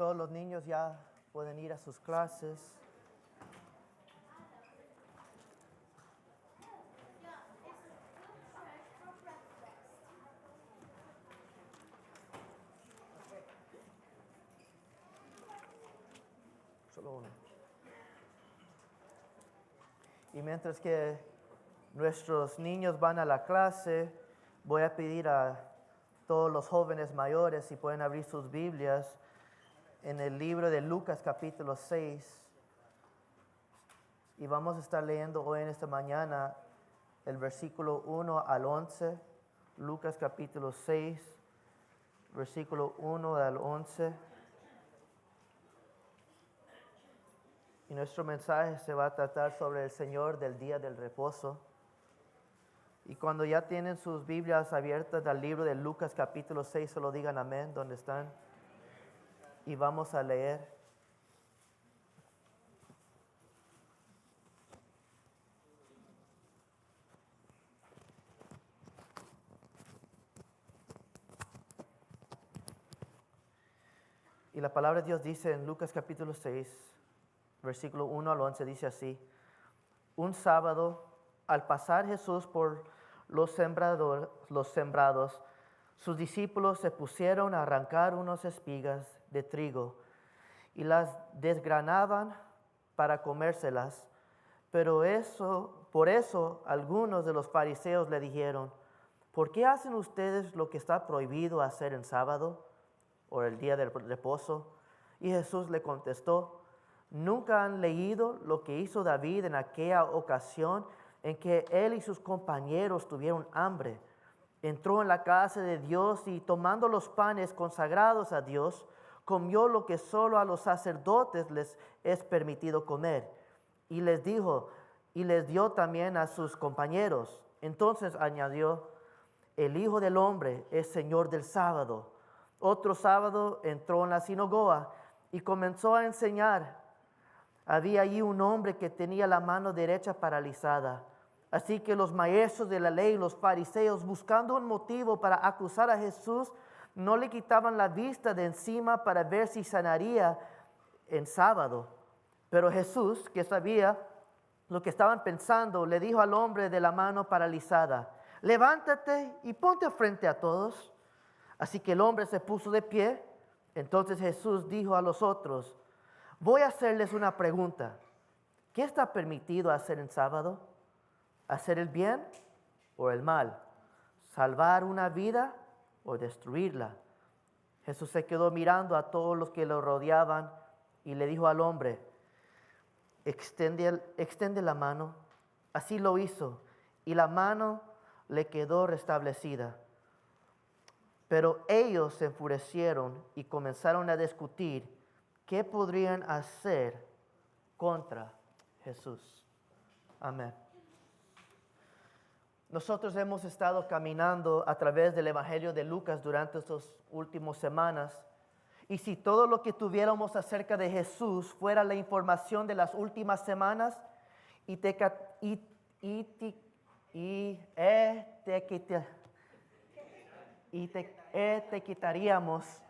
Todos los niños ya pueden ir a sus clases. Solo uno. Y mientras que nuestros niños van a la clase, voy a pedir a todos los jóvenes mayores si pueden abrir sus Biblias en el libro de Lucas capítulo 6. Y vamos a estar leyendo hoy en esta mañana el versículo 1 al 11. Lucas capítulo 6, versículo 1 al 11. Y nuestro mensaje se va a tratar sobre el Señor del día del reposo. Y cuando ya tienen sus Biblias abiertas al libro de Lucas capítulo 6, solo digan amén donde están. Y vamos a leer. Y la palabra de Dios dice en Lucas capítulo 6, versículo 1 al 11, dice así: Un sábado, al pasar Jesús por los sembrados, sus discípulos se pusieron a arrancar unas espigas de trigo y las desgranaban para comérselas. Pero por eso algunos de los fariseos le dijeron: ¿por qué hacen ustedes lo que está prohibido hacer en sábado o el día del reposo? Y Jesús le contestó: ¿nunca han leído lo que hizo David en aquella ocasión en que él y sus compañeros tuvieron hambre? Entró en la casa de Dios y tomando los panes consagrados a Dios, comió lo que solo a los sacerdotes les es permitido comer. Y les dijo, y les dio también a sus compañeros. Entonces añadió: el Hijo del Hombre es Señor del sábado. Otro sábado entró en la sinagoga y comenzó a enseñar. Había allí un hombre que tenía la mano derecha paralizada. Así que los maestros de la ley, los fariseos, buscando un motivo para acusar a Jesús, no le quitaban la vista de encima para ver si sanaría en sábado. Pero Jesús, que sabía lo que estaban pensando, le dijo al hombre de la mano paralizada: levántate y ponte frente a todos. Así que el hombre se puso de pie. Entonces Jesús dijo a los otros: voy a hacerles una pregunta. ¿Qué está permitido hacer en sábado? ¿Hacer el bien o el mal? ¿Salvar una vida o destruirla? Jesús se quedó mirando a todos los que lo rodeaban y le dijo al hombre: extiende la mano. Así lo hizo y la mano le quedó restablecida. Pero ellos se enfurecieron y comenzaron a discutir qué podrían hacer contra Jesús. Amén. Nosotros hemos estado caminando a través del Evangelio de Lucas durante estas últimas semanas. Y si todo lo que tuviéramos acerca de Jesús fuera la información de las últimas semanas, te quitaríamos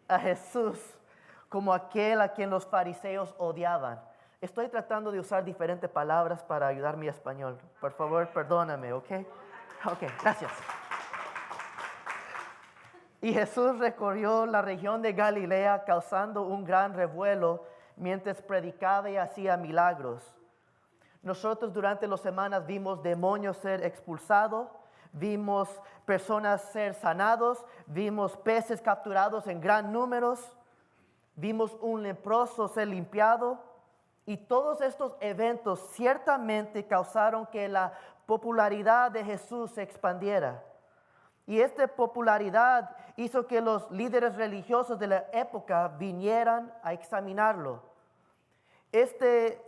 a Jesús como aquel a quien los fariseos odiaban. Estoy tratando de usar diferentes palabras para ayudar mi español. Por favor, perdóname, ¿ok? Ok, gracias. Y Jesús recorrió la región de Galilea causando un gran revuelo mientras predicaba y hacía milagros. Nosotros durante las semanas vimos demonios ser expulsados, vimos personas ser sanados, vimos peces capturados en gran números, vimos un leproso ser limpiado. Y todos estos eventos ciertamente causaron que la popularidad de Jesús se expandiera. Y esta popularidad hizo que los líderes religiosos de la época vinieran a examinarlo. Esta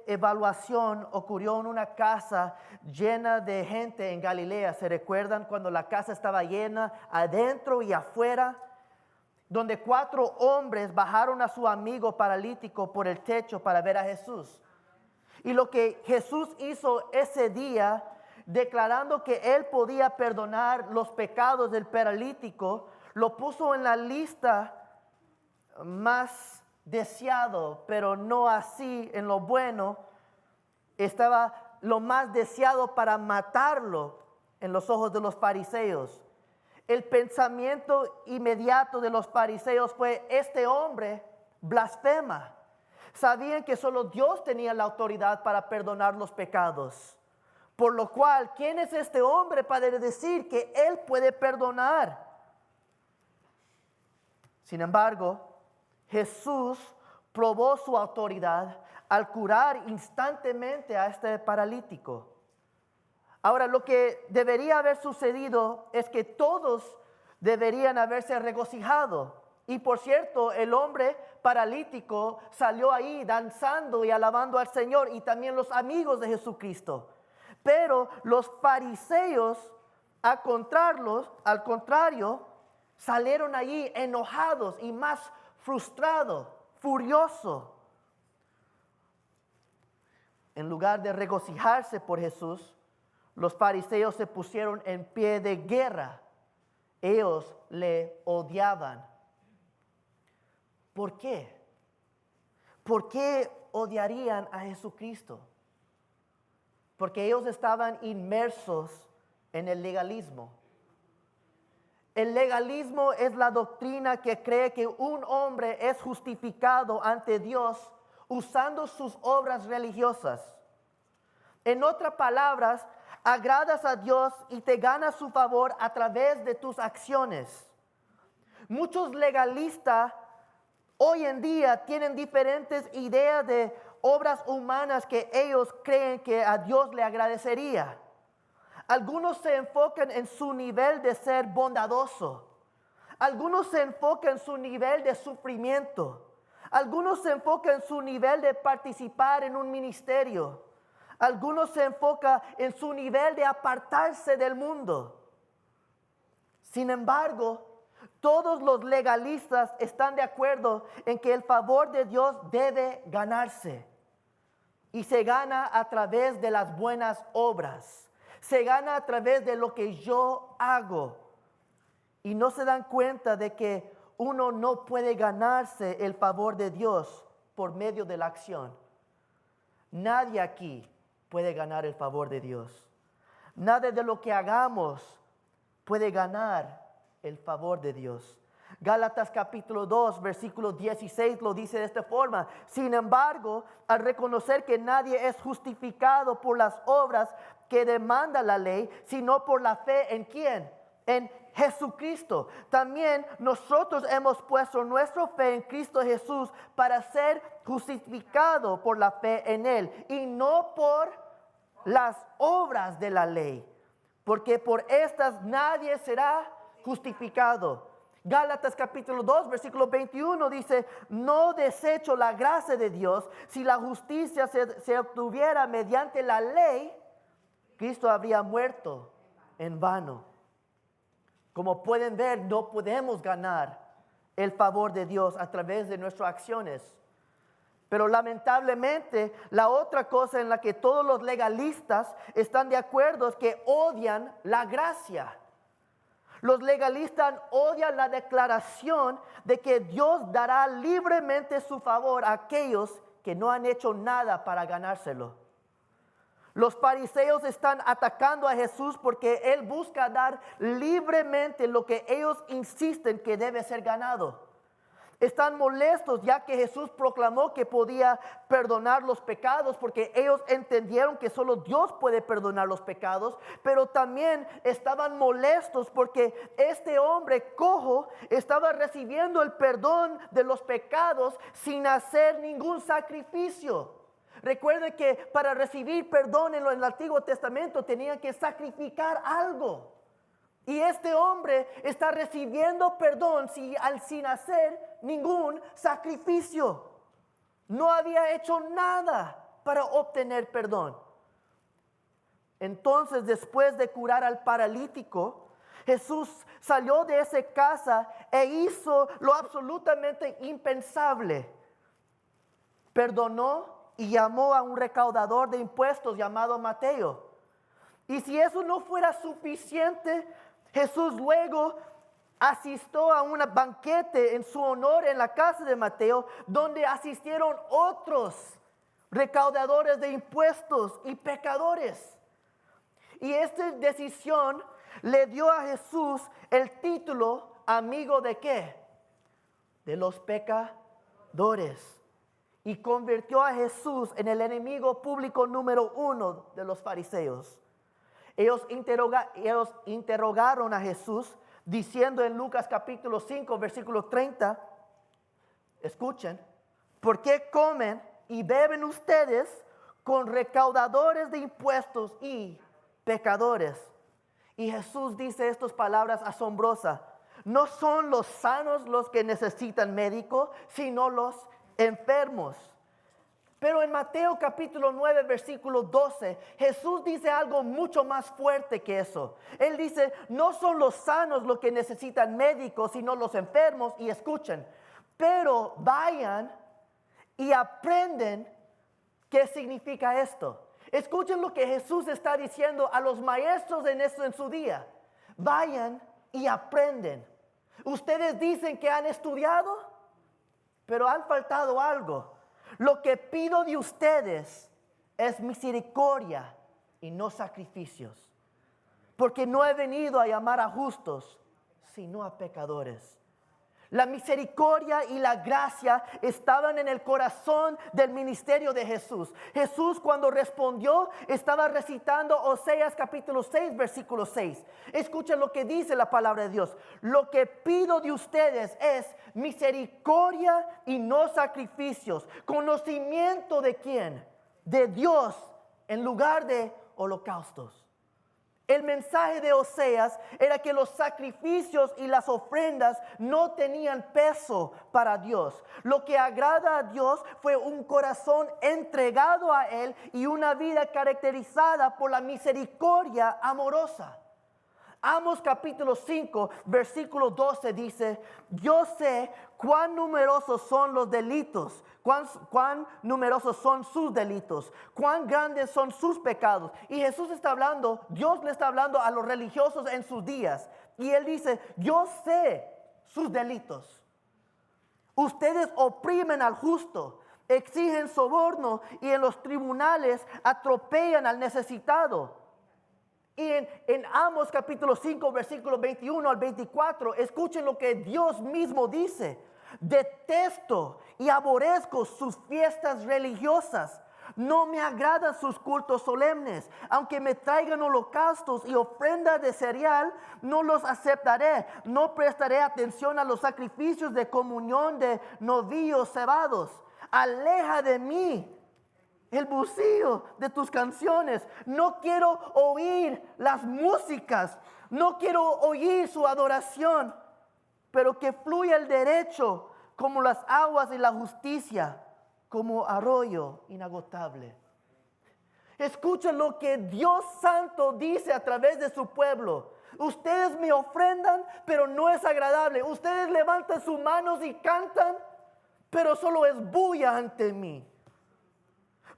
evaluación ocurrió en una casa llena de gente en Galilea. ¿Se recuerdan cuando la casa estaba llena adentro y afuera? Donde 4 hombres bajaron a su amigo paralítico por el techo para ver a Jesús. Y lo que Jesús hizo ese día, declarando que Él podía perdonar los pecados del paralítico, lo puso en la lista más deseado, pero no así en lo bueno. Estaba lo más deseado para matarlo en los ojos de los fariseos. El pensamiento inmediato de los fariseos fue: este hombre blasfema. Sabían que solo Dios tenía la autoridad para perdonar los pecados. Por lo cual, ¿quién es este hombre para decir que Él puede perdonar? Sin embargo, Jesús probó su autoridad al curar instantáneamente a este paralítico. Ahora, lo que debería haber sucedido es que todos deberían haberse regocijado. Y por cierto, el hombre paralítico salió ahí danzando y alabando al Señor, y también los amigos de Jesucristo. Pero los fariseos, al contrario, salieron allí enojados y más frustrados, furiosos. En lugar de regocijarse por Jesús, los fariseos se pusieron en pie de guerra. Ellos le odiaban. ¿Por qué? ¿Por qué odiarían a Jesucristo? Porque ellos estaban inmersos en el legalismo. El legalismo es la doctrina que cree que un hombre es justificado ante Dios usando sus obras religiosas. En otras palabras, agradas a Dios y te ganas su favor a través de tus acciones. Muchos legalistas hoy en día tienen diferentes ideas de obras humanas que ellos creen que a Dios le agradecería. Algunos se enfocan en su nivel de ser bondadoso. Algunos se enfocan en su nivel de sufrimiento. Algunos se enfocan en su nivel de participar en un ministerio. Algunos se enfocan en su nivel de apartarse del mundo. Sin embargo, todos los legalistas están de acuerdo en que el favor de Dios debe ganarse. Y se gana a través de las buenas obras. Se gana a través de lo que yo hago. Y no se dan cuenta de que uno no puede ganarse el favor de Dios por medio de la acción. Nadie aquí puede ganar el favor de Dios. Nada de lo que hagamos puede ganar el favor de Dios. Gálatas capítulo 2, versículo 16 lo dice de esta forma: sin embargo, al reconocer que nadie es justificado por las obras que demanda la ley, sino por la fe ¿en quién? En Jesucristo. También nosotros hemos puesto nuestra fe en Cristo Jesús para ser justificado por la fe en Él y no por las obras de la ley, porque por estas nadie será justificado. Gálatas capítulo 2, versículo 21 dice: no desecho la gracia de Dios. Si la justicia se obtuviera mediante la ley, Cristo habría muerto en vano. Como pueden ver, no podemos ganar el favor de Dios a través de nuestras acciones. Pero lamentablemente, la otra cosa en la que todos los legalistas están de acuerdo es que odian la gracia. Los legalistas odian la declaración de que Dios dará libremente su favor a aquellos que no han hecho nada para ganárselo. Los fariseos están atacando a Jesús porque Él busca dar libremente lo que ellos insisten que debe ser ganado. Están molestos ya que Jesús proclamó que podía perdonar los pecados, porque ellos entendieron que solo Dios puede perdonar los pecados. Pero también estaban molestos porque este hombre cojo estaba recibiendo el perdón de los pecados sin hacer ningún sacrificio. Recuerde que para recibir perdón en el Antiguo Testamento tenían que sacrificar algo. Y este hombre está recibiendo perdón sin hacer ningún sacrificio. No había hecho nada para obtener perdón. Entonces, después de curar al paralítico, Jesús salió de esa casa e hizo lo absolutamente impensable. Perdonó y llamó a un recaudador de impuestos llamado Mateo. Y si eso no fuera suficiente, Jesús luego asistió a un banquete en su honor en la casa de Mateo, donde asistieron otros recaudadores de impuestos y pecadores. Y esta decisión le dio a Jesús el título amigo de ¿qué? De los pecadores. Y convirtió a Jesús en el enemigo público número 1 de los fariseos. Ellos interrogaron a Jesús diciendo en Lucas capítulo 5 versículo 30, escuchen, ¿por qué comen y beben ustedes con recaudadores de impuestos y pecadores? Y Jesús dice estas palabras asombrosas: no son los sanos los que necesitan médico, sino los enfermos. Pero en Mateo capítulo 9 versículo 12, Jesús dice algo mucho más fuerte que eso. Él dice, no son los sanos los que necesitan médicos, sino los enfermos. Y escuchen, pero vayan y aprenden qué significa esto. Escuchen lo que Jesús está diciendo a los maestros en su día. Vayan y aprenden. Ustedes dicen que han estudiado, pero han faltado algo. Lo que pido de ustedes es misericordia y no sacrificios. Porque no he venido a llamar a justos, sino a pecadores. La misericordia y la gracia estaban en el corazón del ministerio de Jesús. Jesús, cuando respondió, estaba recitando Oseas capítulo 6 versículo 6. Escuchen lo que dice la palabra de Dios. Lo que pido de ustedes es misericordia y no sacrificios. Conocimiento de quién? De Dios en lugar de holocaustos. El mensaje de Oseas era que los sacrificios y las ofrendas no tenían peso para Dios. Lo que agrada a Dios fue un corazón entregado a Él y una vida caracterizada por la misericordia amorosa. Amos capítulo 5, versículo 12 dice, yo sé cuán numerosos son los delitos, cuán numerosos son sus delitos, cuán grandes son sus pecados. Y Jesús está hablando, Dios le está hablando a los religiosos en sus días. Y Él dice, yo sé sus delitos. Ustedes oprimen al justo, exigen soborno y en los tribunales atropellan al necesitado. Y en Amos capítulo 5, versículo 21 al 24, escuchen lo que Dios mismo dice. Detesto y aborrezco sus fiestas religiosas. No me agradan sus cultos solemnes. Aunque me traigan holocaustos y ofrendas de cereal, no los aceptaré. No prestaré atención a los sacrificios de comunión de novillos cebados. Aleja de mí el buceo de tus canciones. No quiero oír las músicas. No quiero oír su adoración. Pero que fluya el derecho como las aguas y la justicia, como arroyo inagotable. Escuchen lo que Dios Santo dice a través de su pueblo. Ustedes me ofrendan, pero no es agradable. Ustedes levantan sus manos y cantan, pero solo es bulla ante mí.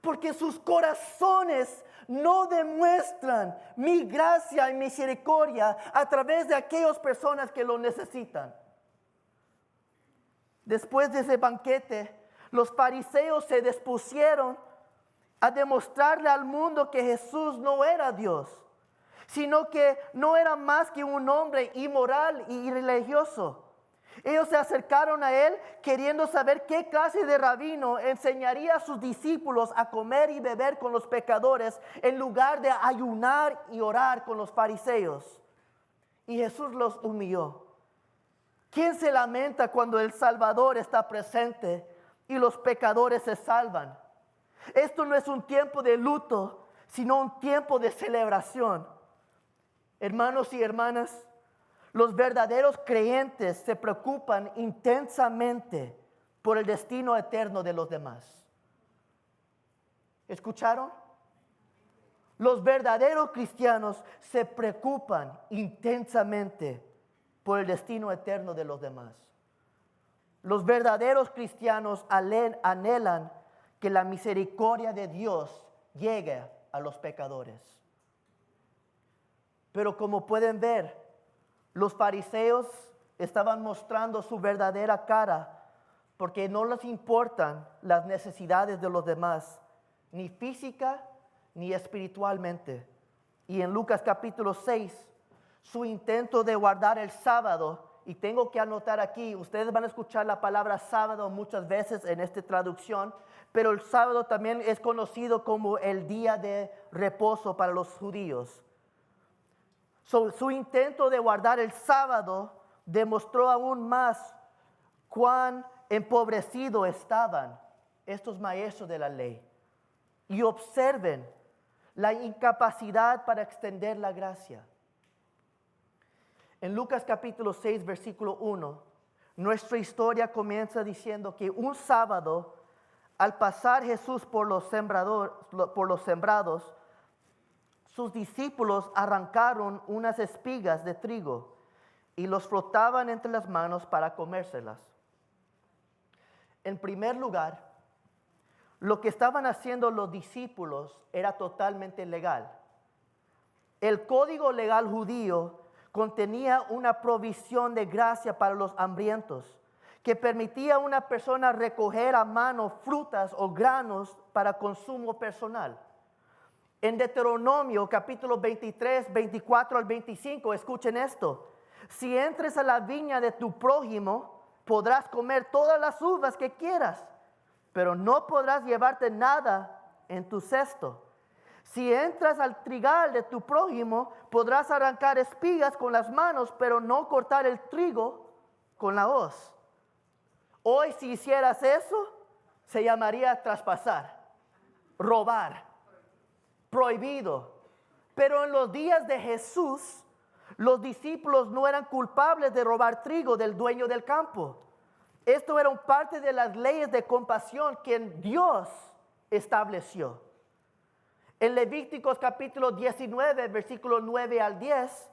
Porque sus corazones no demuestran mi gracia y misericordia a través de aquellas personas que lo necesitan. Después de ese banquete, los fariseos se dispusieron a demostrarle al mundo que Jesús no era Dios, sino que no era más que un hombre inmoral y irreligioso. Ellos se acercaron a él queriendo saber qué clase de rabino enseñaría a sus discípulos a comer y beber con los pecadores en lugar de ayunar y orar con los fariseos. Y Jesús los humilló. ¿Quién se lamenta cuando el Salvador está presente y los pecadores se salvan? Esto no es un tiempo de luto, sino un tiempo de celebración. Hermanos y hermanas, los verdaderos creyentes se preocupan intensamente por el destino eterno de los demás. ¿Escucharon? Los verdaderos cristianos se preocupan intensamente por el destino eterno de los demás. Los verdaderos cristianos anhelan que la misericordia de Dios llegue a los pecadores. Pero como pueden ver, los fariseos estaban mostrando su verdadera cara porque no les importan las necesidades de los demás, ni física ni espiritualmente. Y en Lucas capítulo 6, su intento de guardar el sábado, y tengo que anotar aquí, ustedes van a escuchar la palabra sábado muchas veces en esta traducción, pero el sábado también es conocido como el día de reposo para los judíos. Su intento de guardar el sábado demostró aún más cuán empobrecidos estaban estos maestros de la ley. Y observen la incapacidad para extender la gracia. En Lucas capítulo 6, versículo 1, nuestra historia comienza diciendo que un sábado, al pasar Jesús por los sembrados, sus discípulos arrancaron unas espigas de trigo y los frotaban entre las manos para comérselas. En primer lugar, lo que estaban haciendo los discípulos era totalmente legal. El código legal judío contenía una provisión de gracia para los hambrientos, que permitía a una persona recoger a mano frutas o granos para consumo personal. En Deuteronomio capítulo 23, 24 al 25, escuchen esto. Si entres a la viña de tu prójimo, podrás comer todas las uvas que quieras, pero no podrás llevarte nada en tu cesto. Si entras al trigal de tu prójimo, podrás arrancar espigas con las manos, pero no cortar el trigo con la hoz. Hoy, si hicieras eso, se llamaría traspasar, robar, prohibido. Pero en los días de Jesús, los discípulos no eran culpables de robar trigo del dueño del campo. Esto era parte de las leyes de compasión que Dios estableció. En Levíticos capítulo 19, versículos 9 al 10,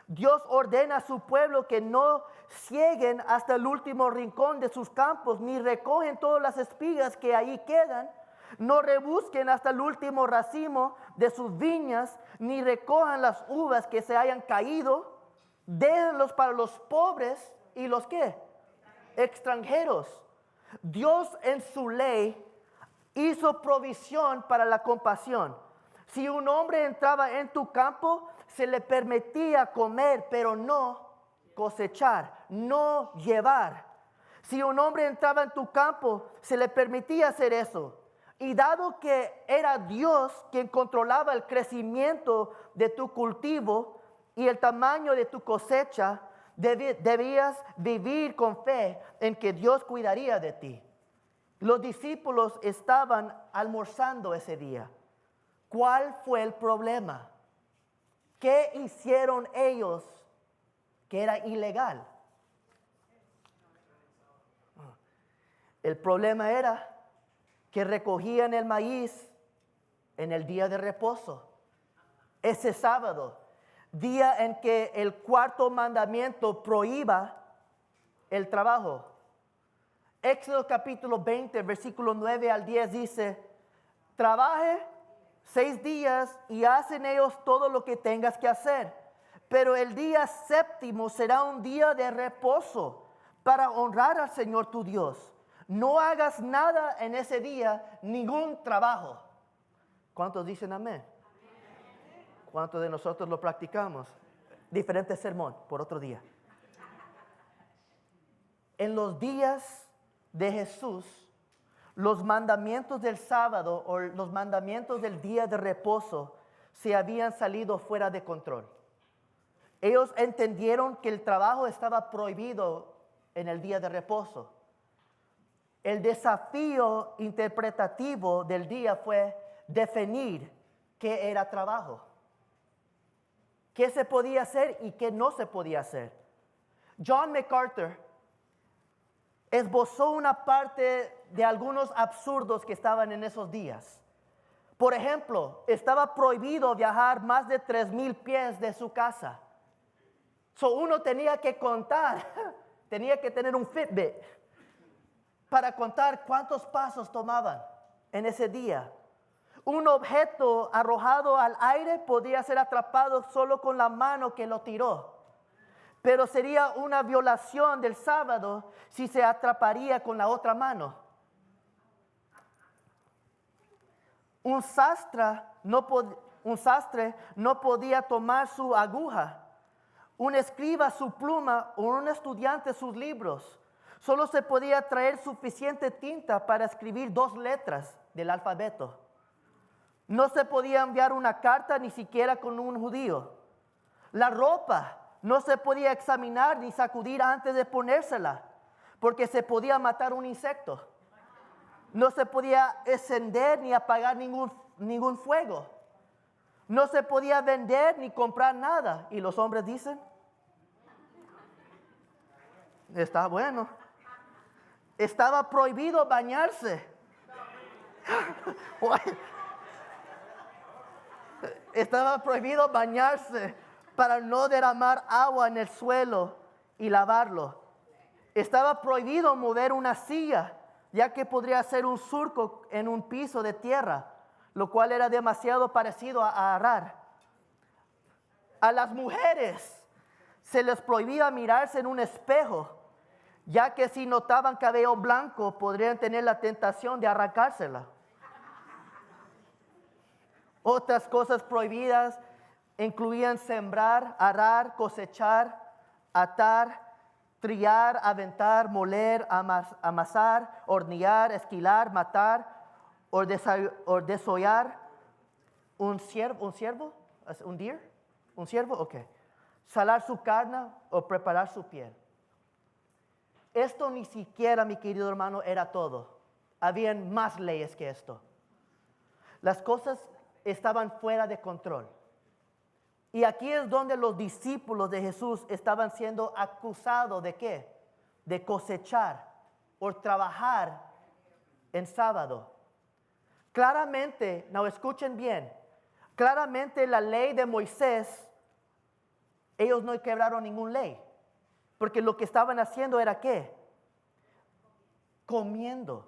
Dios ordena a su pueblo que no cieguen hasta el último rincón de sus campos, ni recogen todas las espigas que ahí quedan, no rebusquen hasta el último racimo de sus viñas, ni recojan las uvas que se hayan caído, déjenlos para los pobres y los ¿qué? Extranjeros. Dios en su ley hizo provisión para la compasión. Si un hombre entraba en tu campo, se le permitía comer, pero no cosechar, no llevar. Si un hombre entraba en tu campo, se le permitía hacer eso. Y dado que era Dios quien controlaba el crecimiento de tu cultivo y el tamaño de tu cosecha, debías vivir con fe en que Dios cuidaría de ti. Los discípulos estaban almorzando ese día. ¿Cuál fue el problema? ¿Qué hicieron ellos que era ilegal? El problema era que recogían el maíz en el día de reposo, ese sábado, día en que el cuarto mandamiento prohíba el trabajo. Éxodo capítulo 20, versículo 9 al 10 dice, trabaje 6 días y hacen ellos todo lo que tengas que hacer, pero el día séptimo será un día de reposo para honrar al Señor tu Dios. No hagas nada en ese día, ningún trabajo. ¿Cuántos dicen amén? ¿Cuántos de nosotros lo practicamos? Diferente sermón por otro día. En los días de Jesús, los mandamientos del sábado o los mandamientos del día de reposo se habían salido fuera de control. Ellos entendieron que el trabajo estaba prohibido en el día de reposo. El desafío interpretativo del día fue definir qué era trabajo, qué se podía hacer y qué no se podía hacer. John MacArthur esbozó una parte de algunos absurdos que estaban en esos días. Por ejemplo, estaba prohibido viajar más de 3,000 pies de su casa. Uno tenía que contar, tenía que tener un Fitbit para contar cuántos pasos tomaban en ese día. Un objeto arrojado al aire podía ser atrapado solo con la mano que lo tiró. pero sería una violación del sábado si se atraparía con la otra mano. Un sastre no podía tomar su aguja, un escriba su pluma o un estudiante sus libros. Solo se podía traer suficiente tinta para escribir 2 letras del alfabeto. No se podía enviar una carta ni siquiera con un judío. La ropa no se podía examinar ni sacudir antes de ponérsela, porque se podía matar un insecto. No se podía encender ni apagar ningún fuego. No se podía vender ni comprar nada. Y los hombres dicen, está bueno. Estaba prohibido bañarse. Estaba prohibido bañarse para no derramar agua en el suelo y lavarlo. Estaba prohibido mover una silla, ya que podría ser un surco en un piso de tierra, lo cual era demasiado parecido a arar. A las mujeres se les prohibía mirarse en un espejo, ya que si notaban cabello blanco podrían tener la tentación de arrancársela. Otras cosas prohibidas incluían sembrar, arar, cosechar, atar, trillar, aventar, moler, amasar, hornear, esquilar, matar o desollar un ciervo, ok. Salar su carne o preparar su piel. Esto ni siquiera, mi querido hermano, era todo. Habían más leyes que esto. Las cosas estaban fuera de control. Y aquí es donde los discípulos de Jesús estaban siendo acusados de ¿qué? De cosechar o trabajar en sábado. Claramente, no escuchen bien, claramente la ley de Moisés, ellos no quebraron ninguna ley. Porque lo que estaban haciendo era ¿qué? Comiendo.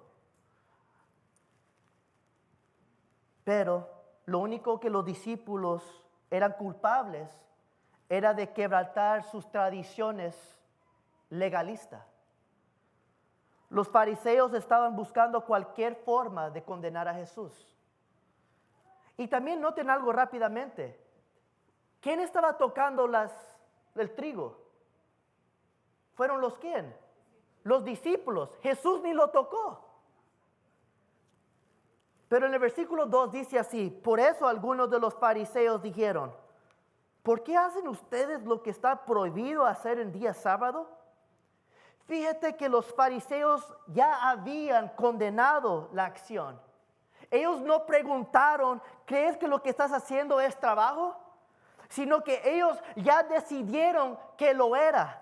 Pero lo único que los discípulos eran culpables era de quebrantar sus tradiciones legalistas. Los fariseos estaban buscando cualquier forma de condenar a Jesús. Y también noten algo rápidamente. ¿Quién estaba tocando el trigo? ¿Fueron los quién? Los discípulos. Jesús ni lo tocó. Pero en el versículo 2 dice así: por eso algunos de los fariseos dijeron, ¿por qué hacen ustedes lo que está prohibido hacer en día sábado? Fíjate que los fariseos ya habían condenado la acción. Ellos no preguntaron, ¿crees que lo que estás haciendo es trabajo? Sino que ellos ya decidieron que lo era.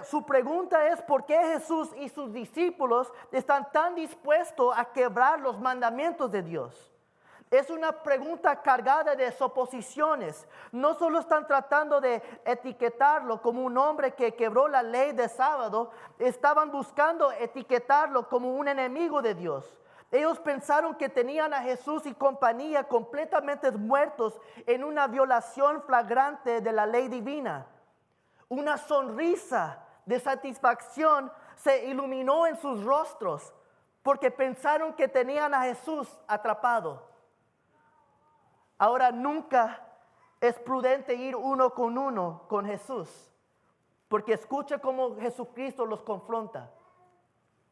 Su pregunta es ¿por qué Jesús y sus discípulos están tan dispuestos a quebrar los mandamientos de Dios? Es una pregunta cargada de suposiciones. No solo están tratando de etiquetarlo como un hombre que quebró la ley de sábado, estaban buscando etiquetarlo como un enemigo de Dios. Ellos pensaron que tenían a Jesús y compañía completamente muertos en una violación flagrante de la ley divina. Una sonrisa de satisfacción se iluminó en sus rostros porque pensaron que tenían a Jesús atrapado. Ahora nunca es prudente ir uno con Jesús, porque escucha cómo Jesucristo los confronta.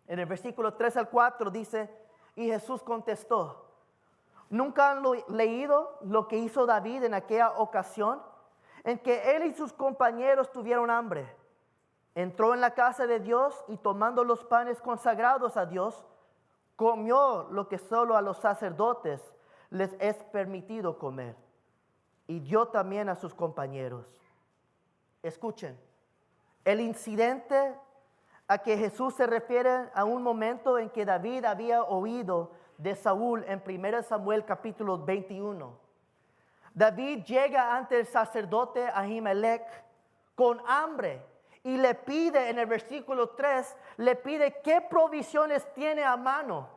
En el versículo 3 al 4 dice, y Jesús contestó, ¿nunca han leído lo que hizo David en aquella ocasión en que él y sus compañeros tuvieron hambre? Entró en la casa de Dios y tomando los panes consagrados a Dios, comió lo que solo a los sacerdotes les es permitido comer, y dio también a sus compañeros. Escuchen, el incidente a que Jesús se refiere a un momento en que David había oído de Saúl en 1 Samuel capítulo 21. David llega ante el sacerdote Ahimelech con hambre y le pide en el versículo 3, le pide qué provisiones tiene a mano.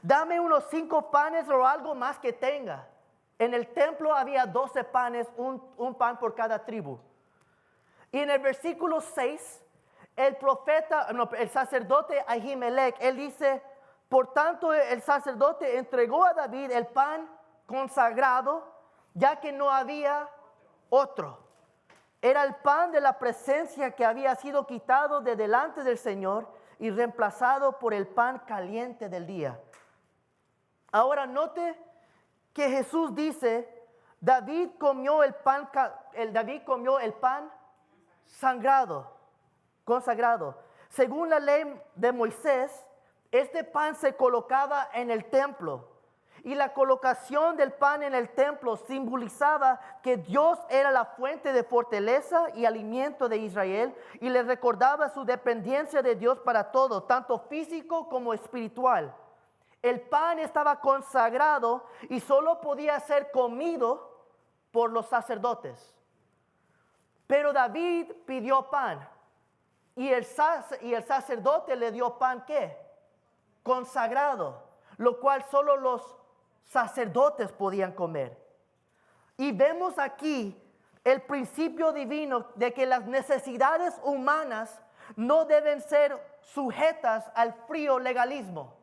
Dame unos 5 panes o algo más que tenga. En el templo había 12 panes, un pan por cada tribu. Y en el versículo 6, el sacerdote Ahimelech, él dice, por tanto el sacerdote entregó a David el pan consagrado, ya que no había otro. Era el pan de la presencia que había sido quitado de delante del Señor y reemplazado por el pan caliente del día. Ahora note que Jesús dice, David comió el pan consagrado. Según la ley de Moisés, este pan se colocaba en el templo. Y la colocación del pan en el templo simbolizaba que Dios era la fuente de fortaleza y alimento de Israel y le recordaba su dependencia de Dios para todo, tanto físico como espiritual. El pan estaba consagrado y solo podía ser comido por los sacerdotes. Pero David pidió pan y el sacerdote le dio pan ¿qué? Consagrado, lo cual solo los sacerdotes podían comer. Y vemos aquí el principio divino de que las necesidades humanas no deben ser sujetas al frío legalismo.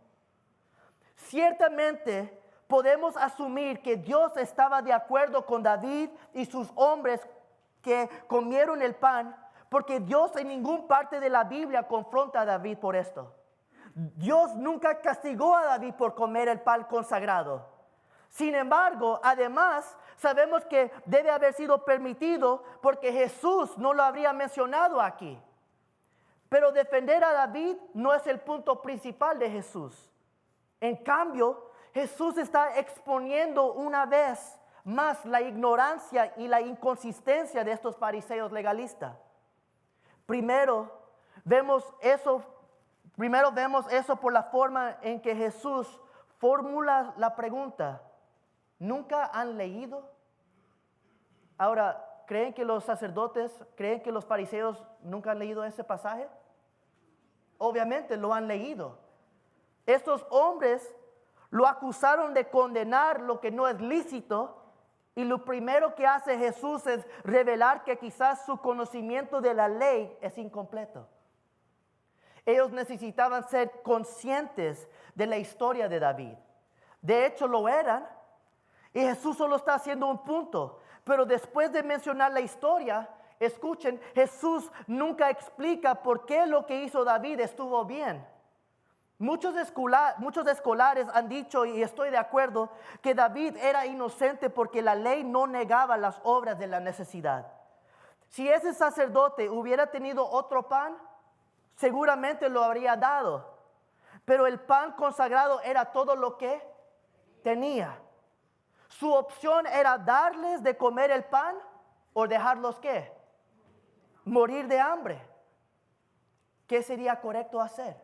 Ciertamente podemos asumir que Dios estaba de acuerdo con David y sus hombres que comieron el pan, porque Dios en ninguna parte de la Biblia confronta a David por esto. Dios nunca castigó a David por comer el pan consagrado. Sin embargo, además, sabemos que debe haber sido permitido porque Jesús no lo habría mencionado aquí. Pero defender a David no es el punto principal de Jesús. En cambio, Jesús está exponiendo una vez más la ignorancia y la inconsistencia de estos fariseos legalistas. Primero vemos eso por la forma en que Jesús formula la pregunta. ¿Nunca han leído? Ahora, ¿creen que los fariseos nunca han leído ese pasaje? Obviamente lo han leído. Estos hombres lo acusaron de condenar lo que no es lícito y lo primero que hace Jesús es revelar que quizás su conocimiento de la ley es incompleto. Ellos necesitaban ser conscientes de la historia de David. De hecho lo eran. Y Jesús solo está haciendo un punto. Pero después de mencionar la historia, escuchen, Jesús nunca explica por qué lo que hizo David estuvo bien. Muchos escolares han dicho, y estoy de acuerdo, que David era inocente porque la ley no negaba las obras de la necesidad. Si ese sacerdote hubiera tenido otro pan, seguramente lo habría dado. Pero el pan consagrado era todo lo que tenía. Su opción era darles de comer el pan o dejarlos ¿qué? Morir de hambre. ¿Qué sería correcto hacer?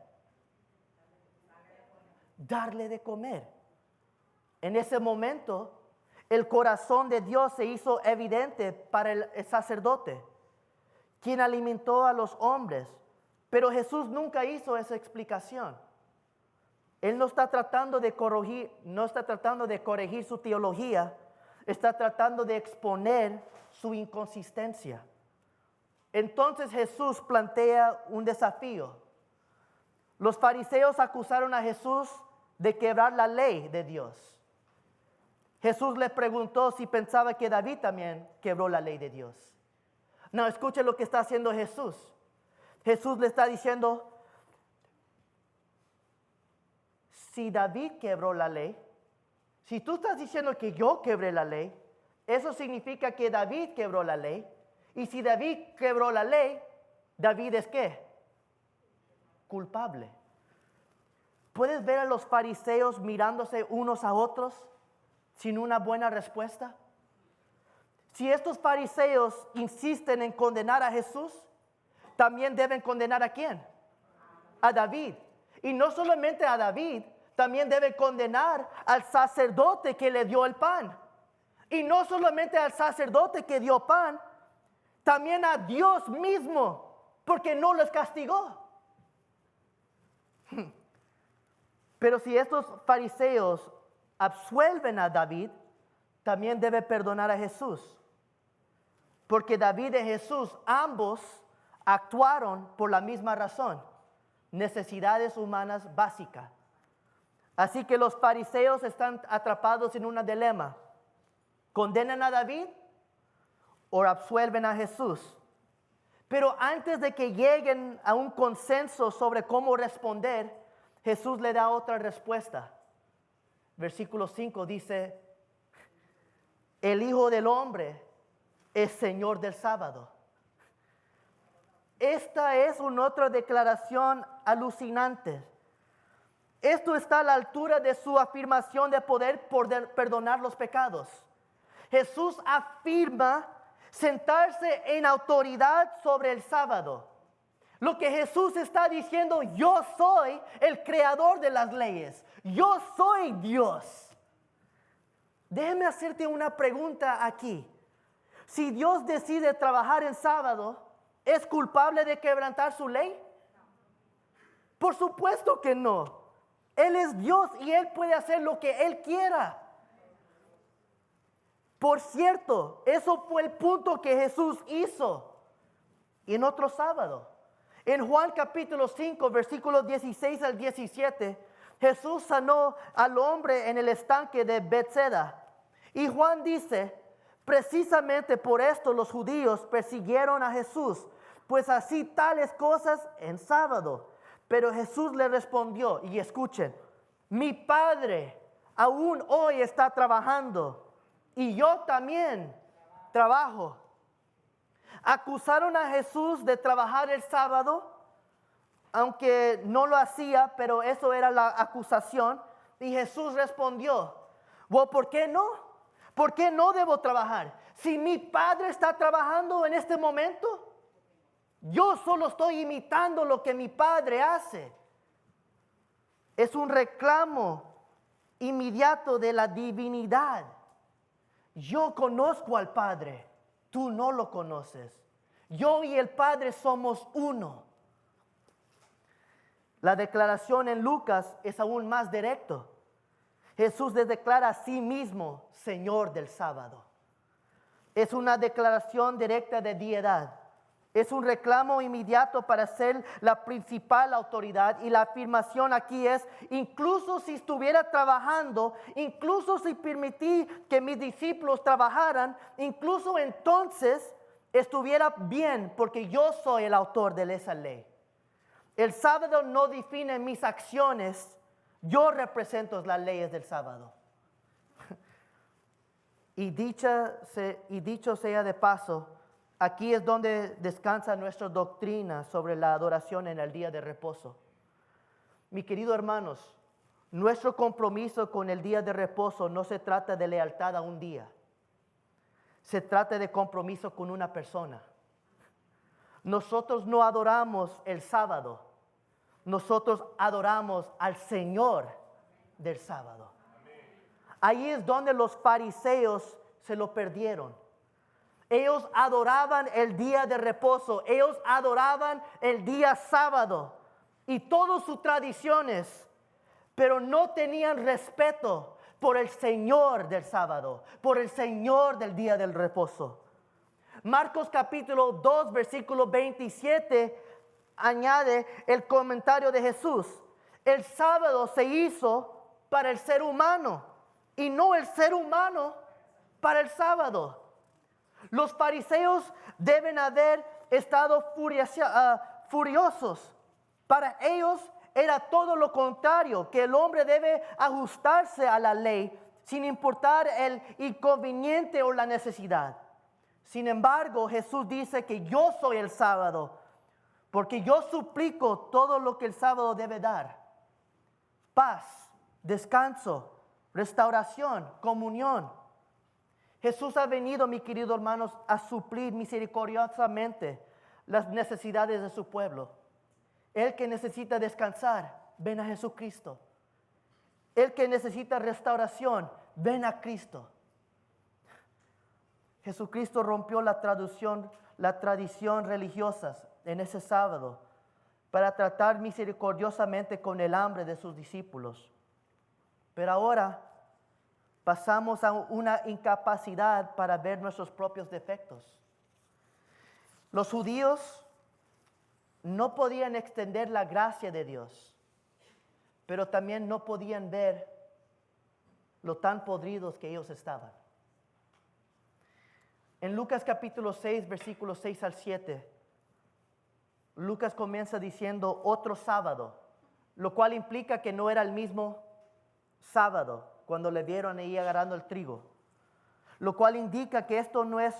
Darle de comer. En ese momento, el corazón de Dios se hizo evidente para el sacerdote, quien alimentó a los hombres. Pero Jesús nunca hizo esa explicación. Él no está tratando de corregir su teología, está tratando de exponer su inconsistencia. Entonces Jesús plantea un desafío. Los fariseos acusaron a Jesús de quebrar la ley de Dios. Jesús le preguntó si pensaba que David también quebró la ley de Dios. No, escuche lo que está haciendo Jesús. Jesús le está diciendo, si David quebró la ley, si tú estás diciendo que yo quebré la ley, eso significa que David quebró la ley. Y si David quebró la ley, David es ¿qué? Culpable. ¿Puedes ver a los fariseos mirándose unos a otros sin una buena respuesta? Si estos fariseos insisten en condenar a Jesús, también deben condenar ¿a quién? A David. Y no solamente a David, también debe condenar al sacerdote que le dio el pan. Y no solamente al sacerdote que dio pan, también a Dios mismo, porque no les castigó. Pero si estos fariseos absuelven a David, también debe perdonar a Jesús. porque David y Jesús ambos actuaron por la misma razón, necesidades humanas básicas. Así que los fariseos están atrapados en un dilema. ¿Condenan a David o absuelven a Jesús? Pero antes de que lleguen a un consenso sobre cómo responder, Jesús le da otra respuesta. Versículo 5 dice, el Hijo del Hombre es Señor del sábado. Esta es una otra declaración alucinante. Esto está a la altura de su afirmación de poder perdonar los pecados. Jesús afirma sentarse en autoridad sobre el sábado. Lo que Jesús está diciendo, yo soy el creador de las leyes. Yo soy Dios. Déjeme hacerte una pregunta aquí. Si Dios decide trabajar en sábado, ¿es culpable de quebrantar su ley? Por supuesto que no. Él es Dios y Él puede hacer lo que Él quiera. Por cierto, eso fue el punto que Jesús hizo en otro sábado. En Juan capítulo 5, versículos 16 al 17, Jesús sanó al hombre en el estanque de Bethesda. Y Juan dice, precisamente por esto los judíos persiguieron a Jesús, pues así tales cosas en sábado. Pero Jesús le respondió, y escuchen, mi Padre aún hoy está trabajando y yo también trabajo. Acusaron a Jesús de trabajar el sábado, aunque no lo hacía, pero eso era la acusación. Y Jesús respondió, bueno, ¿por qué no? ¿Por qué no debo trabajar? Si mi Padre está trabajando en este momento, yo solo estoy imitando lo que mi Padre hace. Es un reclamo inmediato de la divinidad. Yo conozco al Padre, tú no lo conoces. Yo y el Padre somos uno. La declaración en Lucas es aún más directo. Jesús le declara a sí mismo Señor del sábado. Es una declaración directa de deidad. Es un reclamo inmediato para ser la principal autoridad, y la afirmación aquí es, incluso si estuviera trabajando, incluso si permití que mis discípulos trabajaran, incluso entonces estuviera bien porque yo soy el autor de esa ley. El sábado no define mis acciones, yo represento las leyes del sábado. Y dicho sea de paso, aquí es donde descansa nuestra doctrina sobre la adoración en el día de reposo. Mi querido hermanos, nuestro compromiso con el día de reposo no se trata de lealtad a un día. Se trata de compromiso con una persona. Nosotros no adoramos el sábado. Nosotros adoramos al Señor del sábado. Ahí es donde los fariseos se lo perdieron. Ellos adoraban el día de reposo, ellos adoraban el día sábado y todas sus tradiciones, pero no tenían respeto por el Señor del sábado, por el Señor del día del reposo. Marcos capítulo 2, versículo 27 añade el comentario de Jesús. El sábado se hizo para el ser humano y no el ser humano para el sábado. Los fariseos deben haber estado furiosos. Para ellos era todo lo contrario, que el hombre debe ajustarse a la ley sin importar el inconveniente o la necesidad. Sin embargo, Jesús dice que yo soy el sábado, porque yo suplico todo lo que el sábado debe dar: paz, descanso, restauración, comunión. Jesús ha venido, mis queridos hermanos, a suplir misericordiosamente las necesidades de su pueblo. El que necesita descansar, ven a Jesucristo. El que necesita restauración, ven a Cristo. Jesucristo rompió la tradición religiosa en ese sábado para tratar misericordiosamente con el hambre de sus discípulos. Pero ahora pasamos a una incapacidad para ver nuestros propios defectos. Los judíos no podían extender la gracia de Dios, pero también no podían ver lo tan podridos que ellos estaban. En Lucas capítulo 6, versículos 6 al 7, Lucas comienza diciendo otro sábado, lo cual implica que no era el mismo sábado cuando le vieron ahí agarrando el trigo, lo cual indica que esto no es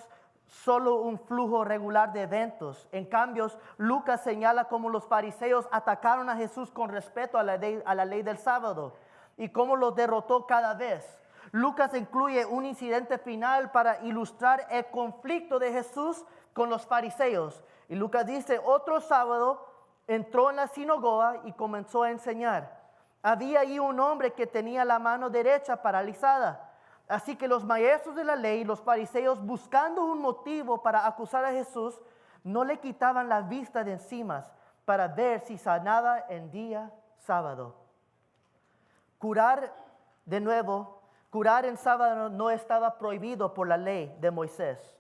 solo un flujo regular de eventos. En cambio, Lucas señala cómo los fariseos atacaron a Jesús con respeto a la ley del sábado y cómo los derrotó cada vez. Lucas incluye un incidente final para ilustrar el conflicto de Jesús con los fariseos. Y Lucas dice, otro sábado entró en la sinagoga y comenzó a enseñar. Había ahí un hombre que tenía la mano derecha paralizada. Así que los maestros de la ley y los fariseos, buscando un motivo para acusar a Jesús, no le quitaban la vista de encima para ver si sanaba en día sábado. Curar en sábado no estaba prohibido por la ley de Moisés,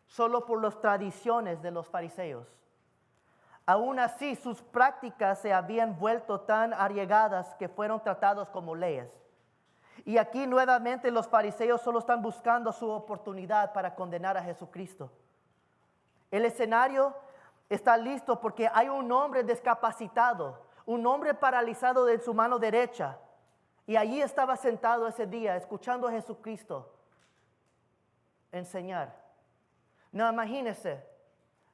solo por las tradiciones de los fariseos. Aún así, sus prácticas se habían vuelto tan arriesgadas que fueron tratados como leyes. Y aquí nuevamente los fariseos solo están buscando su oportunidad para condenar a Jesucristo. El escenario está listo porque hay un hombre discapacitado, un hombre paralizado de su mano derecha. Y allí estaba sentado ese día escuchando a Jesucristo enseñar. No, imagínense,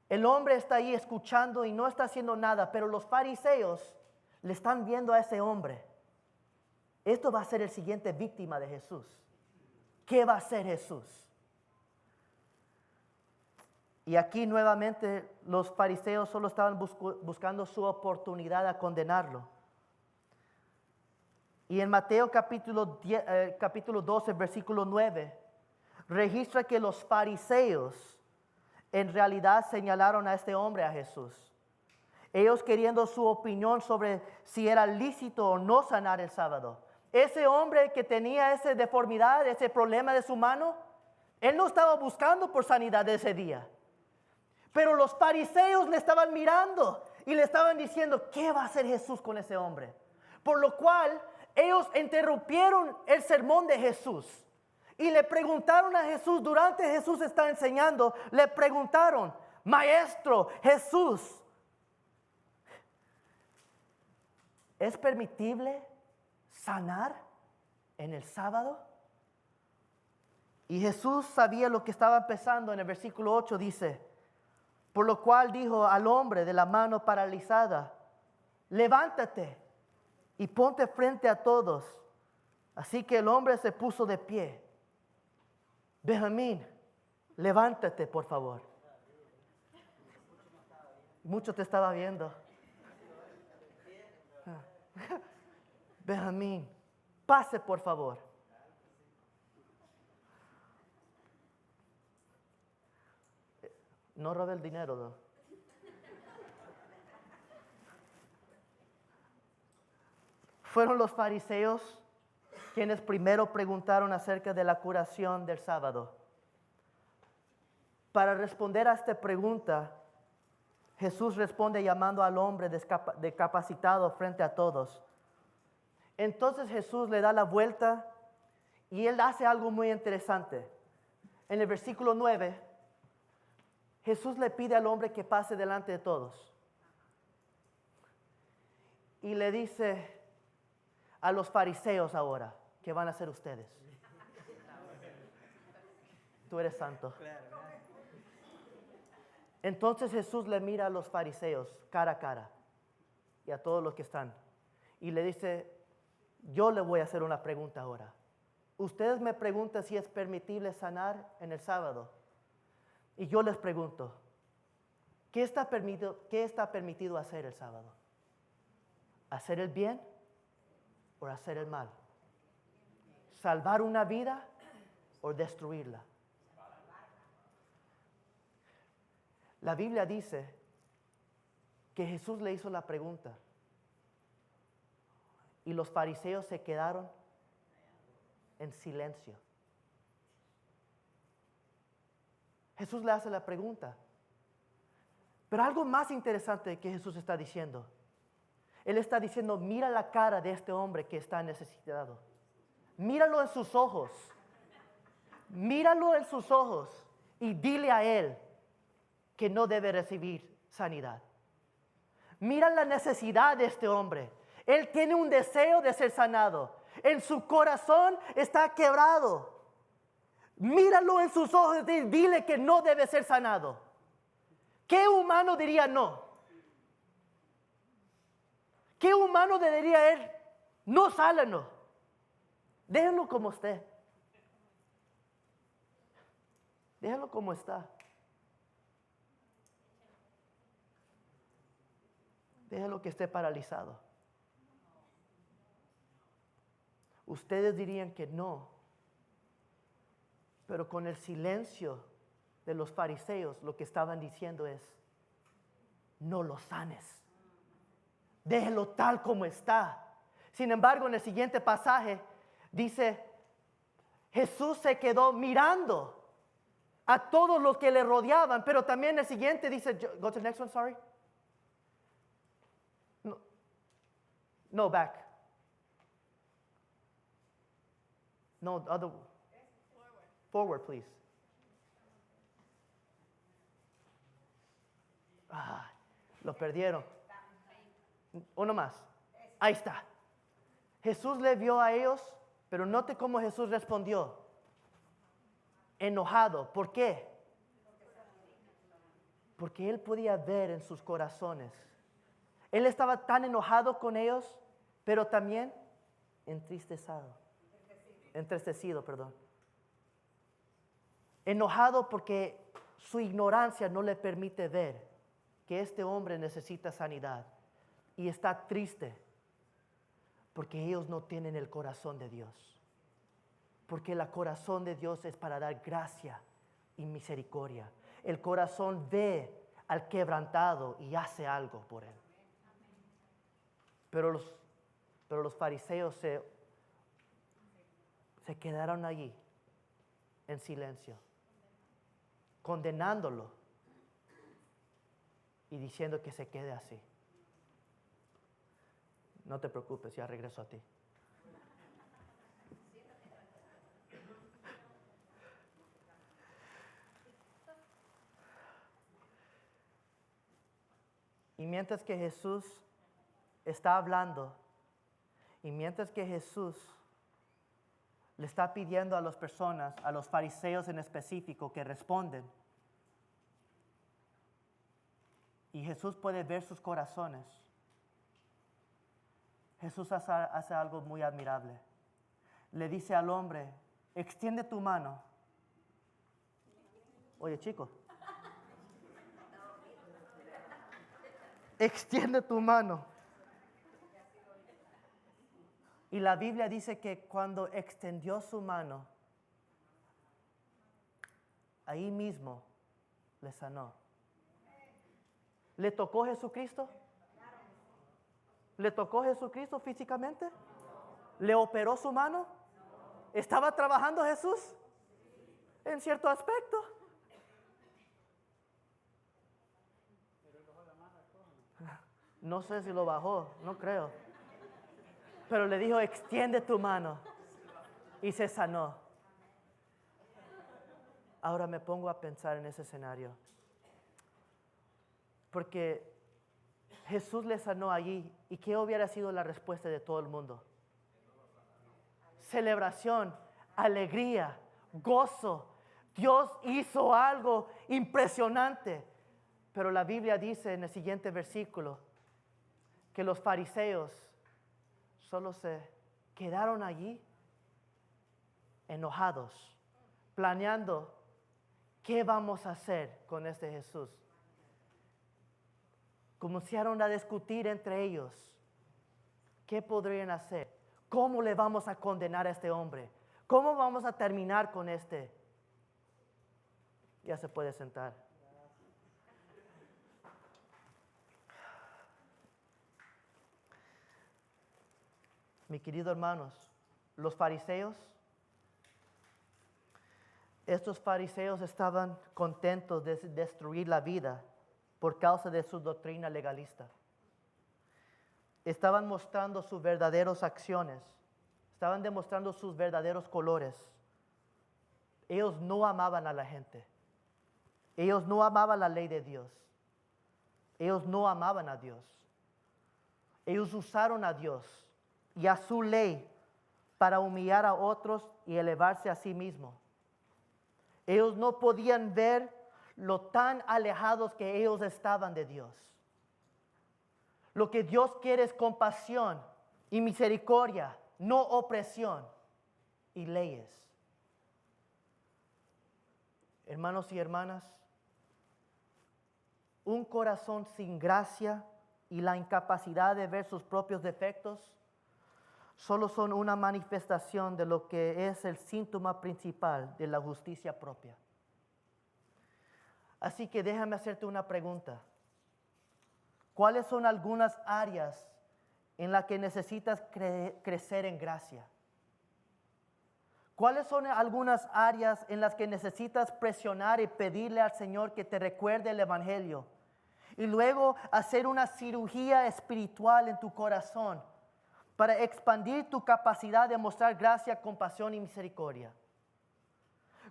el hombre está ahí escuchando y no está haciendo nada, pero los fariseos le están viendo a ese hombre. Esto va a ser el siguiente víctima de Jesús. ¿Qué va a hacer Jesús? Y aquí nuevamente los fariseos solo estaban buscando su oportunidad a condenarlo. Y en Mateo capítulo 12, versículo 9, registra que los fariseos en realidad señalaron a este hombre, a Jesús. Ellos queriendo su opinión sobre si era lícito o no sanar el sábado. Ese hombre que tenía esa deformidad, ese problema de su mano, él no estaba buscando por sanidad ese día. Pero los fariseos le estaban mirando y le estaban diciendo, ¿qué va a hacer Jesús con ese hombre? Por lo cual, ellos interrumpieron el sermón de Jesús y le preguntaron a Jesús, durante Jesús está enseñando, le preguntaron, Maestro Jesús, ¿es permitible sanar en el sábado? Y Jesús sabía lo que estaba empezando. En el versículo 8 dice, por lo cual dijo al hombre de la mano paralizada, levántate y ponte frente a todos. Así que el hombre se puso de pie. Benjamín, levántate por favor. Mucho te estaba viendo. Benjamín, pase por favor. No robe el dinero, ¿no? Fueron los fariseos quienes primero preguntaron acerca de la curación del sábado. Para responder a esta pregunta, Jesús responde llamando al hombre discapacitado frente a todos. Entonces Jesús le da la vuelta y él hace algo muy interesante. En el versículo 9, Jesús le pide al hombre que pase delante de todos. Y le dice a los fariseos ahora, ¿qué van a hacer ustedes? Tú eres santo. Entonces Jesús le mira a los fariseos cara a cara y a todos los que están. Y le dice, yo le voy a hacer una pregunta ahora. Ustedes me preguntan si es permitible sanar en el sábado. Y yo les pregunto, ¿qué está permitido hacer el sábado? ¿Hacer el bien o hacer el mal? ¿Salvar una vida o destruirla? La Biblia dice que Jesús le hizo la pregunta y los fariseos se quedaron en silencio. Jesús le hace la pregunta, Pero algo más interesante que Jesús está diciendo. Él está diciendo, mira la cara de este hombre que está necesitado. Míralo en sus ojos. Míralo en sus ojos y dile a él que no debe recibir sanidad. Mira la necesidad de este hombre. Él tiene un deseo de ser sanado. En su corazón está quebrado. Míralo en sus ojos y dile que no debe ser sanado. ¿Qué humano diría no? ¿Qué humano diría él? No, sálano. Déjenlo como esté. Déjenlo como está. Déjenlo que esté paralizado. Ustedes dirían que no. Pero con el silencio de los fariseos, lo que estaban diciendo es, no lo sanes. Déjelo tal como está. Sin embargo, en el siguiente pasaje dice, Jesús se quedó mirando a todos los que le rodeaban, pero también el siguiente dice, go to the next one, sorry. No, back. No, other. Forward, please. Lo perdieron. Uno más. Ahí está. Jesús le vio a ellos, pero note cómo Jesús respondió. Enojado. ¿Por qué? Porque él podía ver en sus corazones. Él estaba tan enojado con ellos, pero también entristecido, perdón. Enojado porque su ignorancia no le permite ver que este hombre necesita sanidad. Y está triste porque ellos no tienen el corazón de Dios. Porque el corazón de Dios es para dar gracia y misericordia. El corazón ve al quebrantado y hace algo por él. Pero los fariseos se quedaron allí en silencio, condenándolo y diciendo que se quede así. No te preocupes, ya regreso a ti. Y mientras que Jesús está hablando, y mientras que Jesús le está pidiendo a las personas, a los fariseos en específico, que responden, y Jesús puede ver sus corazones, Jesús hace algo muy admirable. Le dice al hombre, extiende tu mano. Oye, chico, extiende tu mano. Y la Biblia dice que cuando extendió su mano, ahí mismo le sanó. ¿Le tocó Jesucristo? ¿Le tocó Jesucristo físicamente? ¿Le operó su mano? ¿Estaba trabajando Jesús? En cierto aspecto. No sé si lo bajó, no creo. Pero le dijo, extiende tu mano. Y se sanó. Ahora me pongo a pensar en ese escenario. Porque Jesús le sanó allí. ¿Y qué hubiera sido la respuesta de todo el mundo? Celebración, alegría, gozo. Dios hizo algo impresionante. Pero la Biblia dice en el siguiente versículo que los fariseos solo se quedaron allí enojados, planeando qué vamos a hacer con este Jesús. Comenzaron a discutir entre ellos qué podrían hacer, cómo le vamos a condenar a este hombre, cómo vamos a terminar con este. Ya se puede sentar. Mi querido hermanos, los fariseos, estos fariseos estaban contentos de destruir la vida por causa de su doctrina legalista. Estaban mostrando sus verdaderas acciones, estaban demostrando sus verdaderos colores. Ellos no amaban a la gente. Ellos no amaban la ley de Dios. Ellos no amaban a Dios. Ellos usaron a Dios y a su ley para humillar a otros y elevarse a sí mismos. Ellos no podían ver lo tan alejados que ellos estaban de Dios. Lo que Dios quiere es compasión y misericordia, no opresión y leyes. Hermanos y hermanas, un corazón sin gracia y la incapacidad de ver sus propios defectos solo son una manifestación de lo que es el síntoma principal de la justicia propia. Así que déjame hacerte una pregunta. ¿Cuáles son algunas áreas en las que necesitas crecer en gracia? ¿Cuáles son algunas áreas en las que necesitas presionar y pedirle al Señor que te recuerde el Evangelio? Y luego hacer una cirugía espiritual en tu corazón para expandir tu capacidad de mostrar gracia, compasión y misericordia.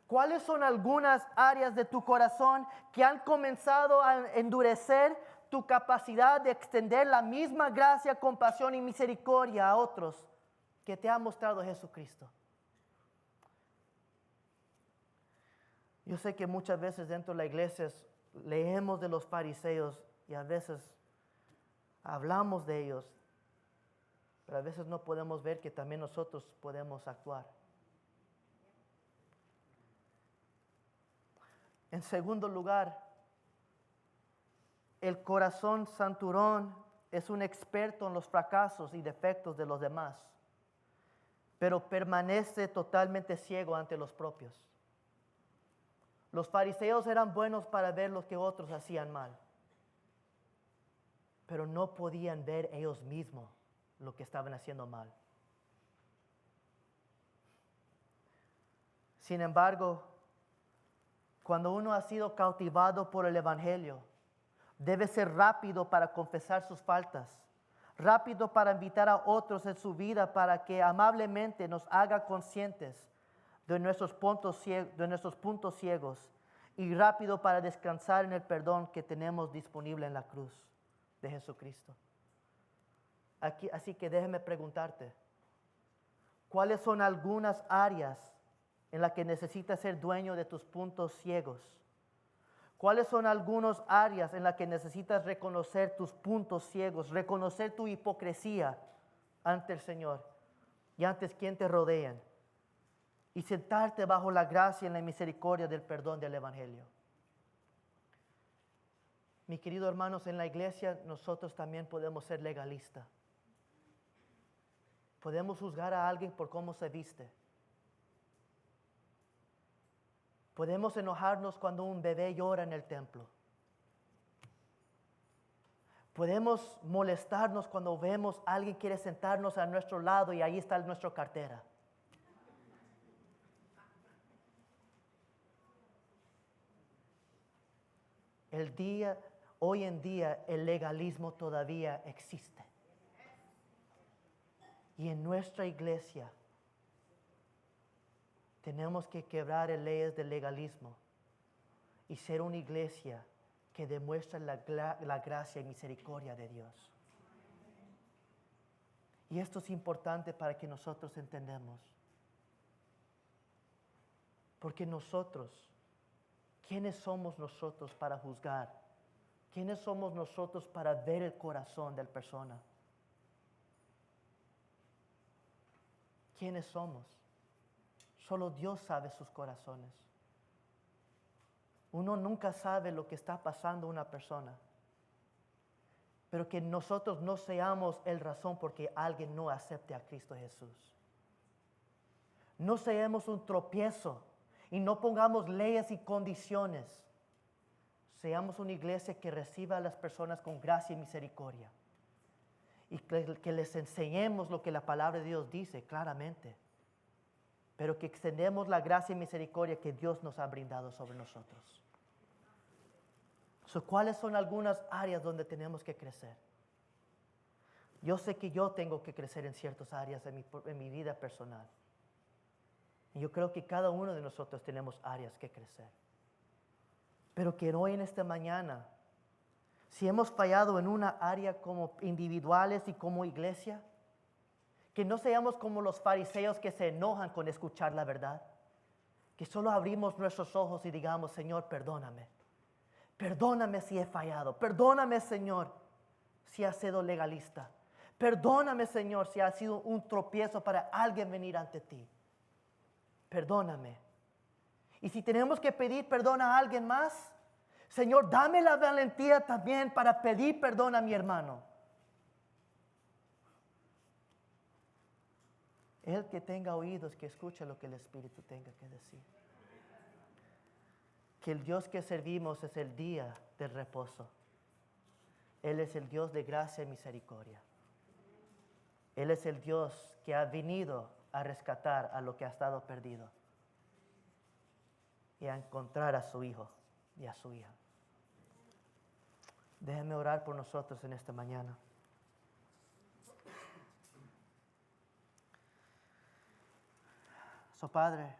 ¿Cuáles son algunas áreas de tu corazón que han comenzado a endurecer tu capacidad de extender la misma gracia, compasión y misericordia a otros que te ha mostrado Jesucristo? Yo sé que muchas veces dentro de la iglesia leemos de los fariseos y a veces hablamos de ellos, pero a veces no podemos ver que también nosotros podemos actuar. En segundo lugar, el corazón santurrón es un experto en los fracasos y defectos de los demás, pero permanece totalmente ciego ante los propios. Los fariseos eran buenos para ver lo que otros hacían mal, pero no podían ver ellos mismos lo que estaban haciendo mal. Sin embargo, cuando uno ha sido cautivado por el Evangelio, debe ser rápido para confesar sus faltas, rápido para invitar a otros en su vida para que amablemente nos haga conscientes de nuestros puntos ciegos y rápido para descansar en el perdón que tenemos disponible en la cruz de Jesucristo. Así que déjeme preguntarte, ¿cuáles son algunas áreas en las que necesitas ser dueño de tus puntos ciegos? ¿Cuáles son algunas áreas en las que necesitas reconocer tus puntos ciegos, reconocer tu hipocresía ante el Señor y ante quien te rodean? Y sentarte bajo la gracia y la misericordia del perdón del Evangelio. Mis queridos hermanos, en la iglesia nosotros también podemos ser legalistas. Podemos juzgar a alguien por cómo se viste. Podemos enojarnos cuando un bebé llora en el templo. Podemos molestarnos cuando vemos a alguien quiere sentarnos a nuestro lado y ahí está nuestra cartera. Hoy en día el legalismo todavía existe. Y en nuestra iglesia tenemos que quebrar las leyes del legalismo y ser una iglesia que demuestra la gracia y misericordia de Dios. Y esto es importante para que nosotros entendamos. Porque nosotros, ¿quiénes somos nosotros para juzgar? ¿Quiénes somos nosotros para ver el corazón de la persona? ¿Quiénes somos? Solo Dios sabe sus corazones. Uno nunca sabe lo que está pasando una persona. Pero que nosotros no seamos el razón por que alguien no acepte a Cristo Jesús. No seamos un tropiezo y no pongamos leyes y condiciones. Seamos una iglesia que reciba a las personas con gracia y misericordia. Y que les enseñemos lo que la palabra de Dios dice claramente. Pero que extendemos la gracia y misericordia que Dios nos ha brindado sobre nosotros. ¿Cuáles son algunas áreas donde tenemos que crecer? Yo sé que yo tengo que crecer en ciertas áreas en mi vida personal. Y yo creo que cada uno de nosotros tenemos áreas que crecer. Pero que hoy en esta mañana, si hemos fallado en una área como individuales y como iglesia, que no seamos como los fariseos que se enojan con escuchar la verdad. Que solo abrimos nuestros ojos y digamos, Señor, perdóname. Perdóname si he fallado. Perdóname, Señor, si ha sido legalista. Perdóname, Señor, si ha sido un tropiezo para alguien venir ante ti. Perdóname. Y si tenemos que pedir perdón a alguien más, Señor, dame la valentía también para pedir perdón a mi hermano. El que tenga oídos, que escuche lo que el Espíritu tenga que decir. Que el Dios que servimos es el día del reposo. Él es el Dios de gracia y misericordia. Él es el Dios que ha venido a rescatar a lo que ha estado perdido y a encontrar a su hijo y a su hija. Déjenme orar por nosotros en esta mañana. Padre,